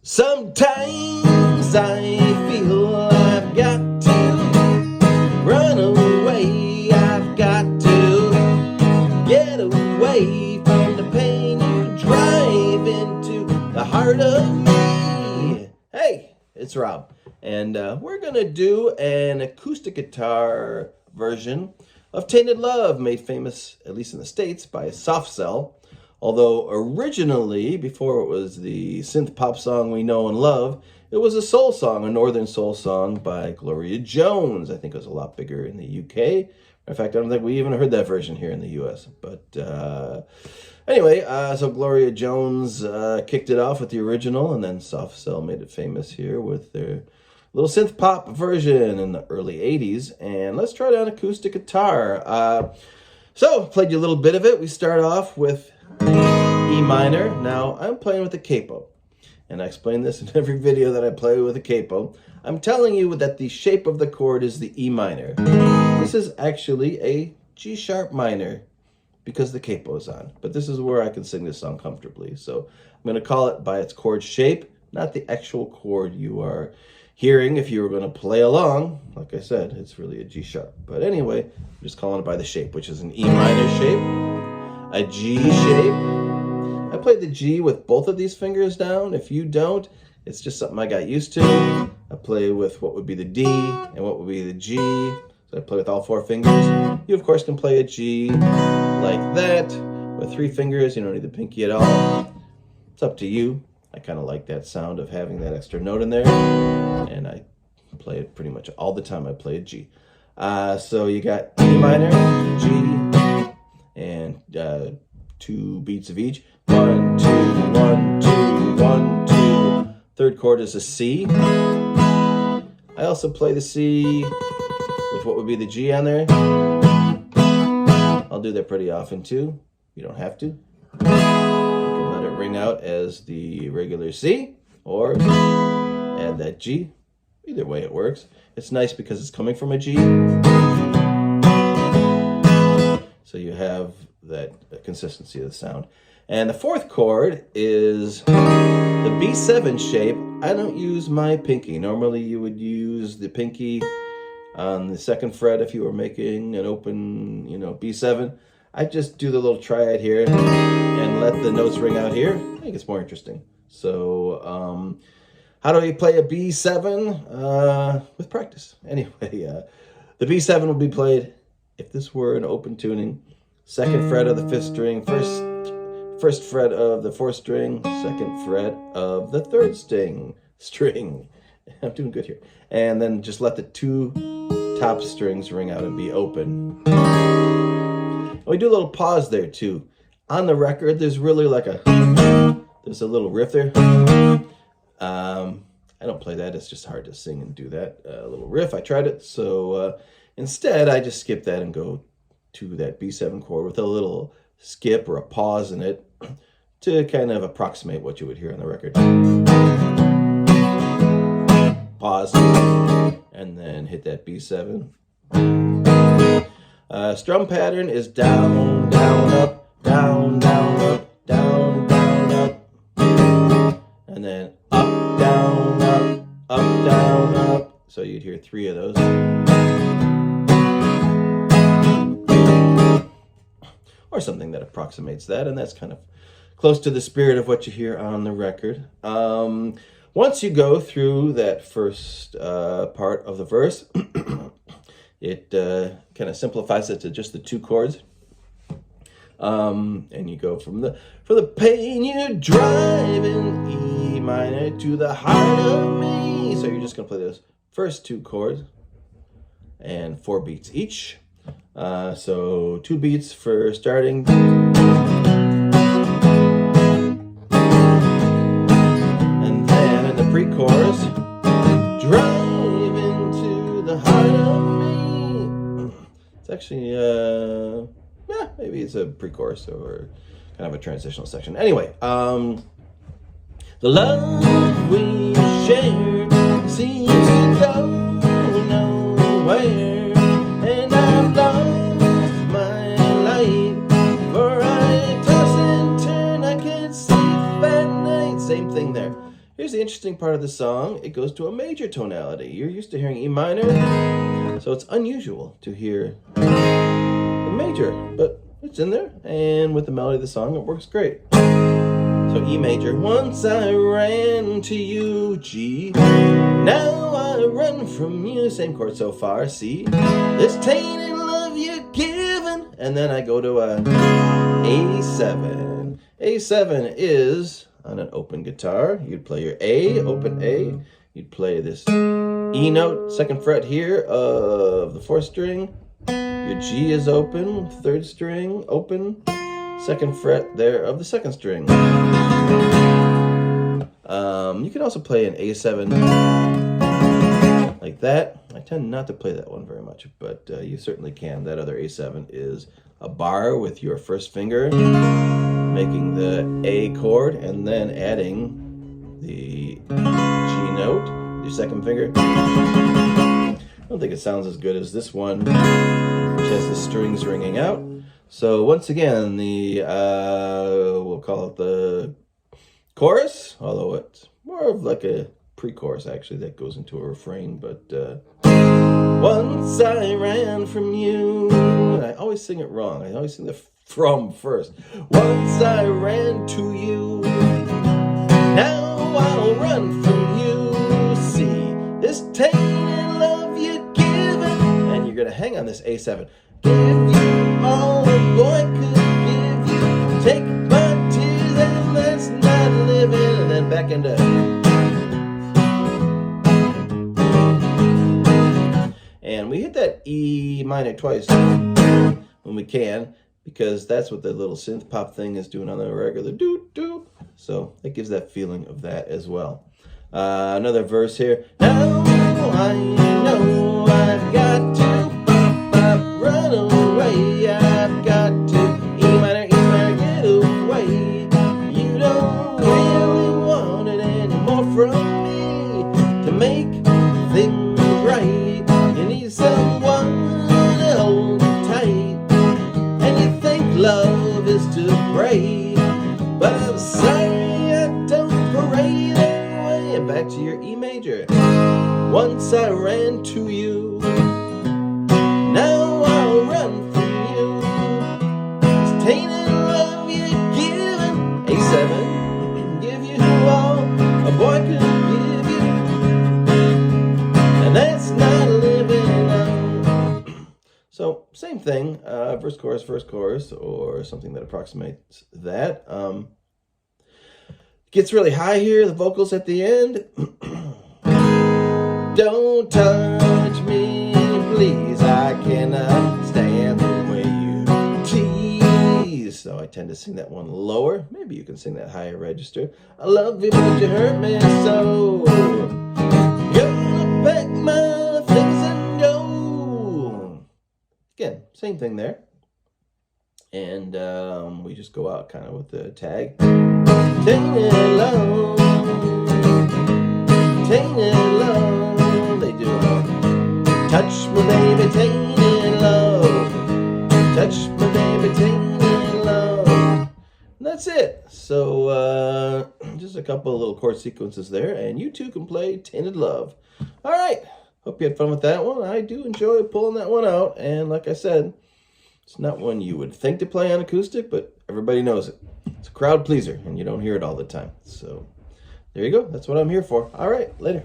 Sometimes I feel I've got to run away. I've got to get away from the pain you drive into the heart of me. Hey, it's Rob, and we're gonna do an acoustic guitar version of Tainted Love, made famous, at least in the States, by Soft Cell. Although originally, before it was the synth pop song we know and love, it was a soul song, a northern soul song by Gloria Jones. I think it was a lot bigger in the UK. In fact, I don't think we even heard that version here in the US. But anyway, so Gloria Jones kicked it off with the original, and then Soft Cell made it famous here with their little synth pop version in the early 80s. And let's try it on acoustic guitar. So, played you a little bit of it. We start off with E minor. Now, I'm playing with a capo, and I explain this in every video that I play with a capo. I'm telling you that the shape of the chord is the E minor. This is actually a G sharp minor because the capo is on, but this is where I can sing this song comfortably. So I'm going to call it by its chord shape, not the actual chord you are hearing if you were going to play along. Like I said, it's really a G sharp. But anyway, I'm just calling it by the shape, which is an E minor shape, a G shape. I played the G with both of these fingers down. If you don't, it's just something I got used to. I play with what would be the D and what would be the G. So I play with all four fingers. You, of course, can play a G like that with three fingers. You don't need the pinky at all. It's up to you. I kind of like that sound of having that extra note in there. And I play it pretty much all the time. I play a G. So you got E minor, G, and 2 beats of each. 1, 2, 1, 2, 1, 2. Third chord is a C. I also play the C with what would be the G on there. I'll do that pretty often too. You don't have to. You can let it ring out as the regular C or add that G. Either way it works. It's nice because it's coming from a G. So you have that consistency of the sound. And the fourth chord is the B7 shape. I don't use my pinky. Normally you would use the pinky on the second fret if you were making an open, B7. I just do the little triad here and let the notes ring out here. I think it's more interesting. So how do you play a B7? With practice. Anyway, the B7 will be played, if this were an open tuning, second fret of the fifth string, first fret of the fourth string, second fret of the third string. I'm doing good here. And then just let the two top strings ring out and be open. And we do a little pause there too. On the record, there's really there's a little riff there. I don't play that. It's just hard to sing and do that. A little riff. I tried it. So instead, I just skip that and go to that B7 chord with a little skip or a pause in it to kind of approximate what you would hear on the record. Pause, and then hit that B7. Strum pattern is down, down, up, down, down, up, down, down, up, and then up, down, up, up, down, up. So you'd hear 3 of those. Or something that approximates that, and that's kind of close to the spirit of what you hear on the record. Once you go through that first part of the verse, it kind of simplifies it to just the 2 chords. And you go from the pain you drive in E minor to the heart of me. So you're just going to play those first 2 chords and 4 beats each. So 2 beats for starting. And then in the pre-chorus, drive into the heart of me. It's actually, maybe it's a pre-chorus or kind of a transitional section. Anyway, the love we share seems to go nowhere. And I've lost my life, for I toss and turn, I can't sleep at night. Same thing there. Here's the interesting part of the song. It goes to a major tonality. You're used to hearing E minor, so it's unusual to hear the major, but it's in there, and with the melody of the song, it works great. So E major. Once I ran to you, G. Now I run from you. Same chord so far, C. This tainted love you're given. And then I go to a A7. A7 is on an open guitar. You'd play your A, open A. You'd play this E note, 2nd fret here of the 4th string. Your G is open, 3rd string, open. 2nd fret there of the 2nd string. You can also play an A7 like that. I tend not to play that one very much, but you certainly can. That other A7 is a bar with your 1st finger, making the A chord, and then adding the G note, your 2nd finger. I don't think it sounds as good as this one, which has the strings ringing out. So once again, the we'll call it the chorus, although it's more of like a pre-chorus actually that goes into a refrain. But once I ran from you, and I always sing it wrong. I always sing the from first. Once I ran to you, now I'll run from you. See this tainted love you're given, and you're gonna hang on this A7. Give you all a boy could give you. Take my tears and that's not living. And then back into. And we hit that E minor twice when we can, because that's what the little synth pop thing is doing on the regular doo-doo. So it gives that feeling of that as well. Another verse here. Now I know I've got to run away, I've got to E minor, get away. You don't really want it anymore from me to make things right. You need someone to hold you tight, and you think love is to pray. But I'm sorry I don't parade away. And back to your E major. Once I ran to you, now I'll run from you. This tainted love you're given. A7, give you all a boy could give you, and that's not living on. So same thing, verse chorus, or something that approximates that. Gets really high here, the vocals at the end. Don't touch me, please, I cannot stand the way you tease. So I tend to sing that one lower. Maybe you can sing that higher register. I love you, but you hurt me so. Gonna pack my things and go. Again, same thing there. And we just go out kind of with the tag. Tainted love, tainted love. They do touch me, baby, tainted love. Touch me, baby, tainted love. And that's it. So just a couple of little chord sequences there, and you too can play Tainted Love. All right. Hope you had fun with that one. I do enjoy pulling that one out, and like I said, it's not one you would think to play on acoustic, but everybody knows it. It's a crowd pleaser, and you don't hear it all the time. So there you go. That's what I'm here for. All right, later.